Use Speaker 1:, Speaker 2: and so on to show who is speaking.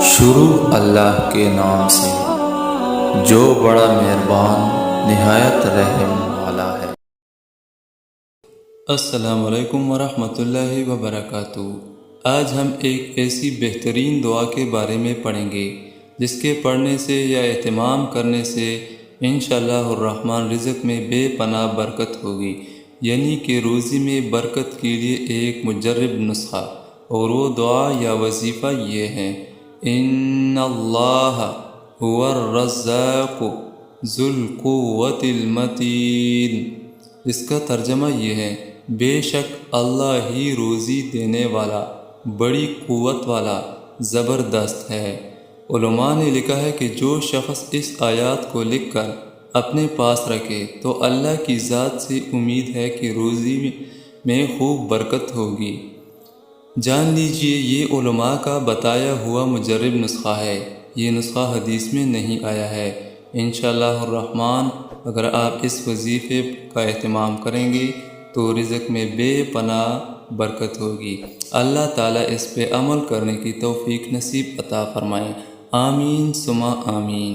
Speaker 1: شروع اللہ کے نام سے جو بڑا مہربان نہایت رحم والا ہے۔
Speaker 2: السلام علیکم ورحمۃ اللہ وبرکاتہ۔ آج ہم ایک ایسی بہترین دعا کے بارے میں پڑھیں گے جس کے پڑھنے سے یا اہتمام کرنے سے انشاءاللہ الرحمن رزق میں بے پناہ برکت ہوگی، یعنی کہ روزی میں برکت کے لیے ایک مجرب نسخہ، اور وہ دعا یا وظیفہ یہ ہے: ان اللہ هو الرزاق ذو القوۃ المتین۔ اس کا ترجمہ یہ ہے: بے شک اللہ ہی روزی دینے والا، بڑی قوت والا، زبردست ہے۔ علماء نے لکھا ہے کہ جو شخص اس آیات کو لکھ کر اپنے پاس رکھے تو اللہ کی ذات سے امید ہے کہ روزی میں خوب برکت ہوگی۔ جان لیجئے یہ علماء کا بتایا ہوا مجرب نسخہ ہے، یہ نسخہ حدیث میں نہیں آیا ہے۔ انشاءاللہ الرحمن اگر آپ اس وظیفے کا اہتمام کریں گے تو رزق میں بے پناہ برکت ہوگی۔ اللہ تعالیٰ اس پہ عمل کرنے کی توفیق نصیب عطا فرمائے۔ آمین ثم آمین۔